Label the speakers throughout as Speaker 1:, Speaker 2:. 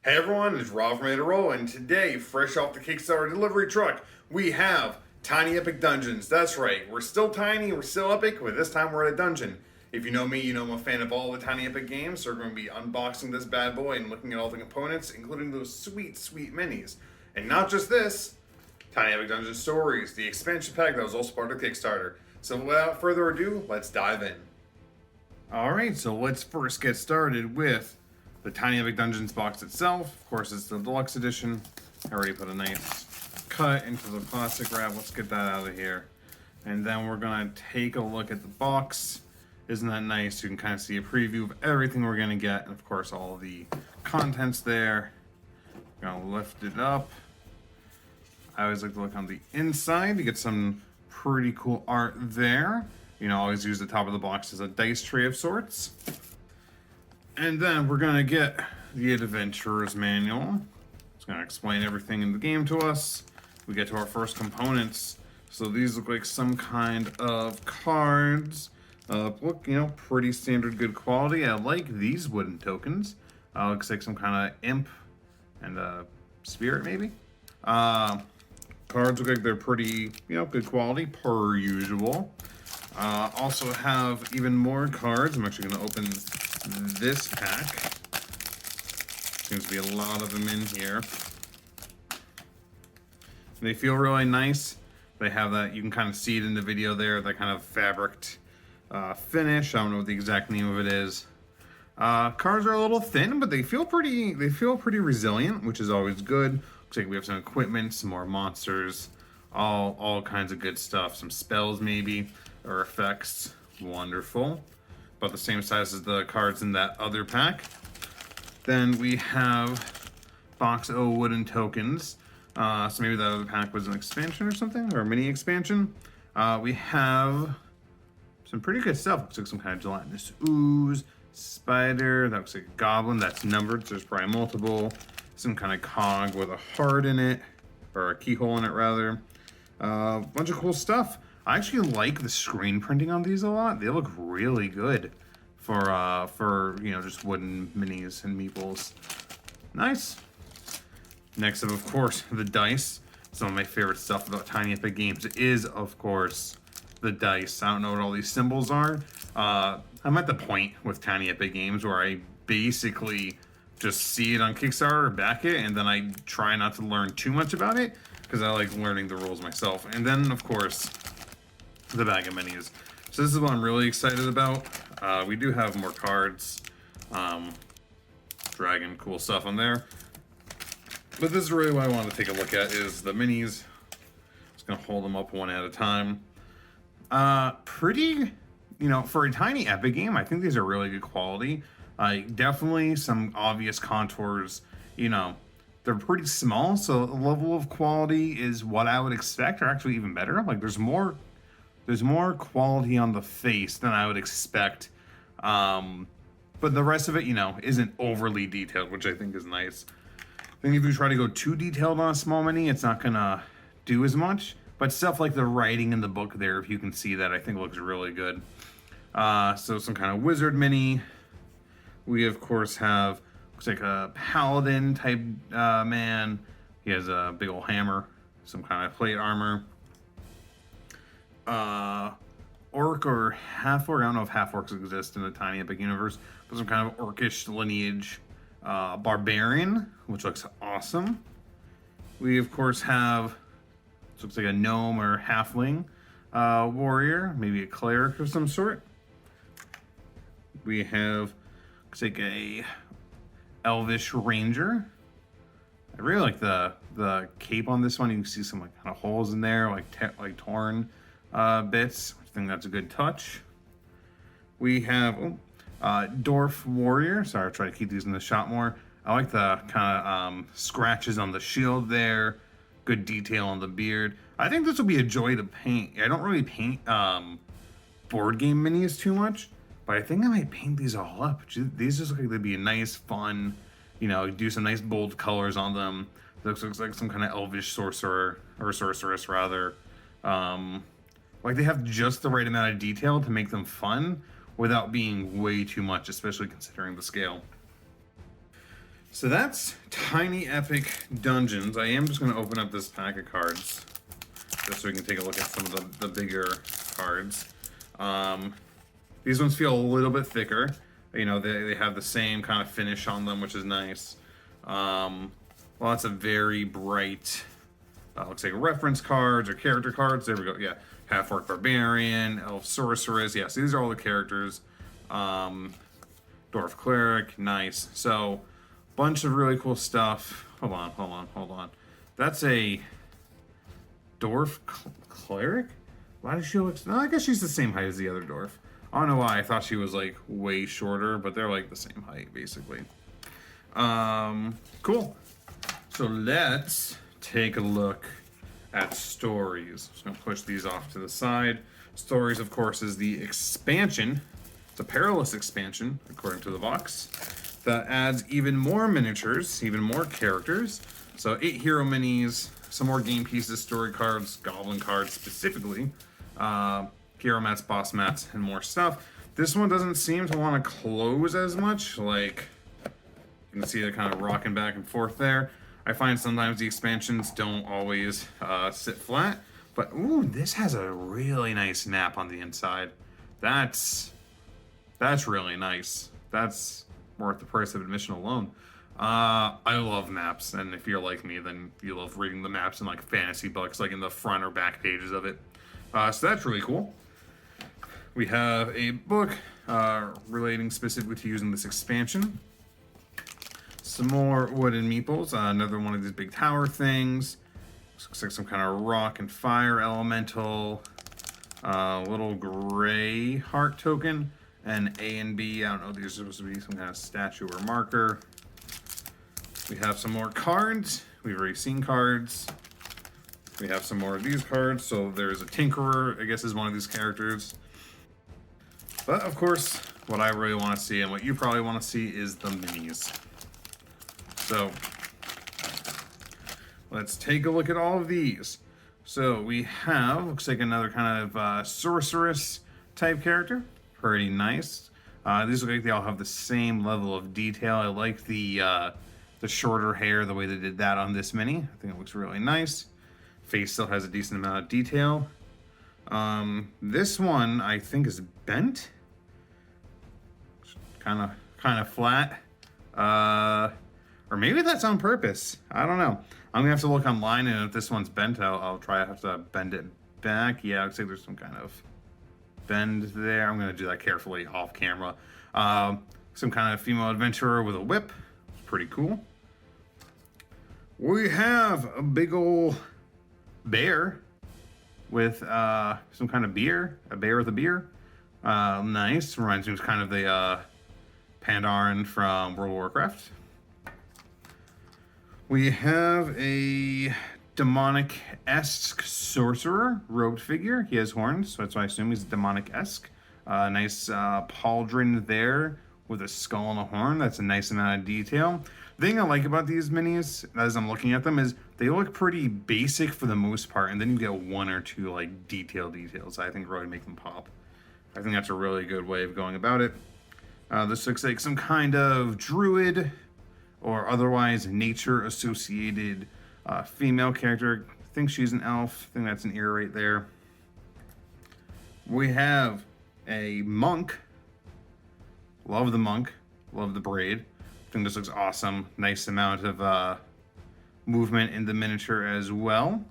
Speaker 1: Hey everyone, it's Robb from Roll, and today, fresh off the Kickstarter delivery truck, we have Tiny Epic Dungeons. That's right, we're still tiny, we're still epic, but this time we're at a dungeon. If you know me, you know I'm a fan of all the Tiny Epic games, so we're going to be unboxing this bad boy and looking at all the components, including those sweet, sweet minis. And not just this, Tiny Epic Dungeon Stories, the expansion pack that was also part of the Kickstarter. So without further ado, let's dive in. Alright, so let's first get started with the Tiny Epic Dungeons box itself. Of course, it's the deluxe edition. I already put a nice cut into the plastic wrap. Let's get that out of here. And then we're gonna take a look at the box. Isn't that nice? You can kind of see a preview of everything we're gonna get. And of course, all the contents there. Gonna lift it up. I always like to look on the inside to get some pretty cool art there. You know, always use the top of the box as a dice tray of sorts. And then we're gonna get the Adventurer's Manual. It's gonna explain everything in the game to us. We get to our first components. So these look like some kind of cards. Look, you know, pretty standard good quality. I like these wooden tokens. Looks like some kind of imp and a spirit maybe. Cards look like they're pretty, you know, good quality per usual. Also have even more cards. I'm actually gonna open this pack. Seems to be a lot of them in here. They feel really nice. They have that, you can kind of see it in the video there, that kind of fabric finish. I don't know what the exact name of it is. Cards are a little thin, but they feel pretty resilient, which is always good. Looks like we have some equipment, some more monsters, all kinds of good stuff. Some spells maybe, or effects. Wonderful. About the same size as the cards in that other pack. Then we have box O wooden tokens. So maybe that other pack was an expansion or something, or a mini expansion. We have some pretty good stuff. Looks like some kind of gelatinous ooze, spider. That looks like a goblin. That's numbered, so there's probably multiple. Some kind of cog with a heart in it, or a keyhole in it rather. Bunch of cool stuff. I actually like the screen printing on these a lot. They look really good for you know, just wooden minis and meeples. Nice. Next up, of course, the dice. Some of my favorite stuff about Tiny Epic Games is, of course, the dice. I don't know what all these symbols are. I'm at the point with Tiny Epic Games where I basically just see it on Kickstarter, back it, and then I try not to learn too much about it because I like learning the rules myself. And then, of course, the bag of minis. So this is what I'm really excited about. We do have more cards, dragon, cool stuff on there. But this is really what I want to take a look at is the minis. Just gonna hold them up one at a time. Pretty, you know, for a Tiny Epic game, I think these are really good quality. Definitely some obvious contours, you know, they're pretty small, so the level of quality is what I would expect, or actually even better. Like there's more quality on the face than I would expect. But the rest of it, you know, isn't overly detailed, which I think is nice. I think if you try to go too detailed on a small mini, it's not gonna do as much. But stuff like the writing in the book there, if you can see that, I think looks really good. So some kind of wizard mini. We of course have, looks like a paladin type man. He has a big old hammer, some kind of plate armor. Orc or half-orc, I don't know if half-orcs exist in the Tiny Epic universe, but some kind of orcish lineage. Barbarian, which looks awesome. We of course have, this looks like a gnome or halfling warrior, maybe a cleric of some sort. We have, looks like a elvish ranger. I really like the cape on this one. You can see some like kind of holes in there, like torn bits. I think that's a good touch. We have dwarf warrior. Sorry, I'll try to keep these in the shot more. I like the kind of scratches on the shield there. Good detail on the beard. I think this will be a joy to paint. I don't really paint board game minis too much, but I think I might paint these all up. These just look like they'd be a nice, fun, you know, do some nice bold colors on them. Looks like some kind of elvish sorcerer, or sorceress rather. Like they have just the right amount of detail to make them fun without being way too much, especially considering the scale. So that's Tiny Epic Dungeons. I am just going to open up this pack of cards just so we can take a look at some of the bigger cards. These ones feel a little bit thicker. You know, they have the same kind of finish on them, which is nice. Lots of very bright, looks like reference cards or character cards. There we go. Yeah, Half-Orc Barbarian, Elf Sorceress. Yeah, so these are all the characters. Dwarf Cleric, nice. So, bunch of really cool stuff. Hold on. That's a Dwarf Cleric? Why does she look... No, I guess she's the same height as the other dwarf. I don't know why. I thought she was, like, way shorter, but they're, like, the same height, basically. Cool. So let's take a look at stories. Just gonna push these off to the side. Stories, of course, is the expansion. It's a perilous expansion, according to the box, that adds even more miniatures, even more characters. So 8 hero minis, some more game pieces, story cards, goblin cards specifically, hero mats, boss mats, and more stuff. This one doesn't seem to want to close as much. Like, you can see it kind of rocking back and forth there. I find sometimes the expansions don't always sit flat. But, ooh, this has a really nice map on the inside. That's really nice. That's worth the price of admission alone. I love maps, and if you're like me, then you love reading the maps in like fantasy books, like in the front or back pages of it. So that's really cool. We have a book relating specifically to using this expansion. Some more wooden meeples, another one of these big tower things. Looks like some kind of rock and fire elemental. Little gray heart token. And A and B, I don't know, these are supposed to be some kind of statue or marker. We have some more cards. We've already seen cards. We have some more of these cards. So there's a Tinkerer, I guess is one of these characters. But of course, what I really want to see and what you probably want to see is the minis. So let's take a look at all of these. So we have, looks like another kind of sorceress type character. Pretty nice. These look like they all have the same level of detail. I like the shorter hair, the way they did that on this mini. I think it looks really nice. Face still has a decent amount of detail. This one I think is bent. Kind of flat. Or maybe that's on purpose. I don't know. I'm gonna have to look online, and if this one's bent, I'll try. I have to bend it back. Yeah, it looks like there's some kind of bend there. I'm gonna do that carefully off camera. Some kind of female adventurer with a whip. It's pretty cool. We have a big ol' bear with some kind of beer. A bear with a beer. Nice. Reminds me of kind of the Pandaren from World of Warcraft. We have a demonic-esque sorcerer, robed figure. He has horns, so that's why I assume he's demonic-esque. Nice pauldron there with a skull and a horn. That's a nice amount of detail. The thing I like about these minis, as I'm looking at them, is they look pretty basic for the most part, and then you get one or two like details I think really make them pop. I think that's a really good way of going about it. This looks like some kind of druid or otherwise nature-associated female character. I think she's an elf. I think that's an ear right there. We have a monk. Love the monk. Love the braid. I think this looks awesome. Nice amount of movement in the miniature as well.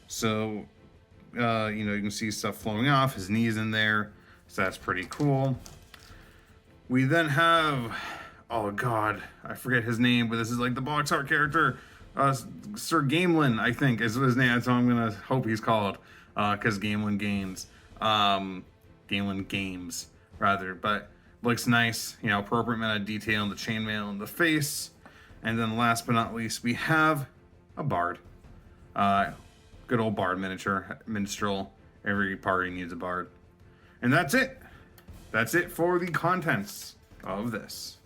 Speaker 1: So, you know, you can see stuff flowing off. His knees in there. So that's pretty cool. We then have... Oh god, I forget his name, but this is like the box art character. Sir Gamelin, I think, is his name. That's what I'm gonna hope he's called. Because Gamelin Games. Gamelin Games, rather. But looks nice, you know, appropriate amount of detail in the chainmail and the face. And then last but not least, we have a bard. Good old bard miniature, minstrel. Every party needs a bard. And that's it. That's it for the contents of this.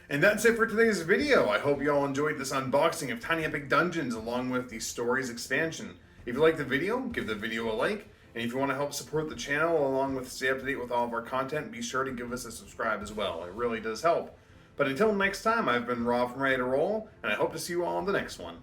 Speaker 1: And that's it for today's video. I hope you all enjoyed this unboxing of Tiny Epic Dungeons along with the Stories expansion. If you liked the video, give the video a like. And if you want to help support the channel along with stay up to date with all of our content, be sure to give us a subscribe as well. It really does help. But until next time, I've been Rob from Ready to Roll, and I hope to see you all in the next one.